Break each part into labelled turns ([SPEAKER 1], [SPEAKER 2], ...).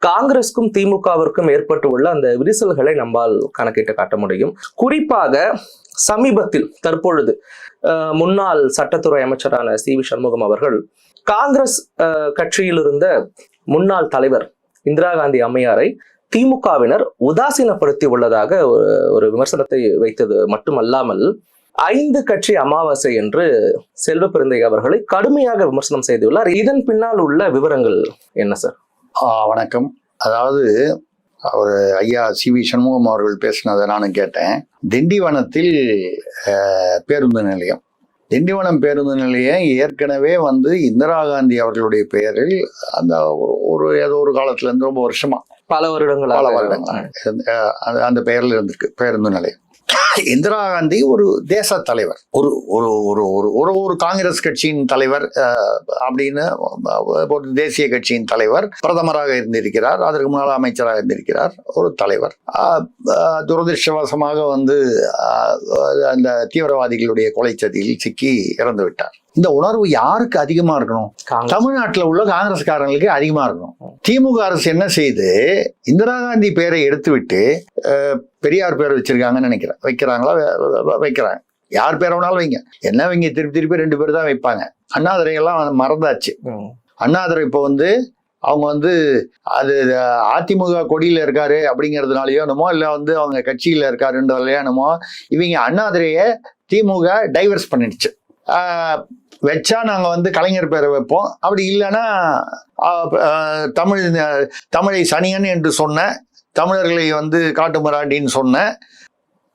[SPEAKER 1] காங்கிரஸ்க்கும் திமுகவிற்கும் ஏற்பட்டு உள்ள அந்த விரிசல்களை நம்மால் கணக்கிட்டு காட்ட முடியும். குறிப்பாக சமீபத்தில் தற்பொழுது முன்னாள் சட்டத்துறை அமைச்சரான சி.வி. சண்முகம் அவர்கள் காங்கிரஸ் கட்சியில் இருந்த முன்னாள் தலைவர் இந்திரா காந்தி அம்மையாரை திமுகவினர் உதாசீனப்படுத்தி உள்ளதாக ஒரு விமர்சனத்தை வைத்தது மட்டுமல்லாமல் 5 கட்சி அமாவாசை என்று செல்வ பிறந்தை அவர்களை கடுமையாக விமர்சனம் செய்துள்ளார். இதன் பின்னால் உள்ள விவரங்கள் என்ன சார்?
[SPEAKER 2] வணக்கம். அதாவது அவர் ஐயா சி.வி. சண்முகம் அவர்கள் பேசினதை நானும் கேட்டேன். திண்டிவனத்தில் பேருந்து நிலையம், திண்டிவனம் பேருந்து நிலையம் ஏற்கனவே இந்திரா காந்தி அவர்களுடைய பெயரில் அந்த ஏதோ ஒரு காலத்துல இருந்து ரொம்ப வருஷமா
[SPEAKER 1] பல வருடங்கள்
[SPEAKER 2] அந்த பெயர்ல இருந்திருக்கு பேருந்து நிலையம். இந்திரா காந்தி ஒரு தேச தலைவர், ஒரு ஒரு ஒரு ஒரு காங்கிரஸ் கட்சியின் தலைவர் அப்படின்னு, ஒரு தேசிய கட்சியின் தலைவர், பிரதமராக இருந்திருக்கிறார், அதற்கு முன்னால் அமைச்சராக இருந்திருக்கிறார், ஒரு தலைவர். துரதிருஷ்டவசமாக அந்த தீவிரவாதிகளுடைய கொலை சதியில் சிக்கி இறந்து விட்டார். இந்த உணர்வு யாருக்கு அதிகமா இருக்கணும்? தமிழ்நாட்டில் உள்ள காங்கிரஸ்காரங்களுக்கு அதிகமா இருக்கணும். திமுக அரசு என்ன செய்து இந்திரா காந்தி பேரை எடுத்துவிட்டு பெரியார் பேரை வச்சிருக்காங்கன்னு நினைக்கிறேன். வைக்கிறாங்க. யார் பேரை வேணாலும் வைங்க, என்ன வைங்க, திருப்பி 2 பேர் தான் வைப்பாங்க. அண்ணாதுரையெல்லாம் மறந்தாச்சு. அண்ணாதுரை இப்போ அவங்க அது அதிமுக கொடியில இருக்காரு அப்படிங்கிறதுனாலயோ என்னமோ, இல்ல அவங்க கட்சியில இருக்காருன்றதுலையோ என்னமோ, இவங்க அண்ணாதுரைய திமுக டைவர்ஸ் பண்ணிடுச்சு. வச்சா நாங்க கலைஞர் பேரை வைப்போம், அப்படி இல்லைன்னா தமிழை சனியன் என்று சொன்ன, தமிழர்களை காட்டு மிராண்டின்னு சொன்ன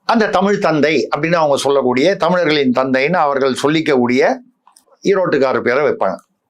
[SPEAKER 2] அந்த தமிழ் தந்தை அப்படின்னு அவங்க சொல்லக்கூடிய, தமிழர்களின் தந்தைன்னு அவர்கள் சொல்லிக்கக்கூடிய ஈரோட்டுக்காரர் பேரை வைப்பாங்க.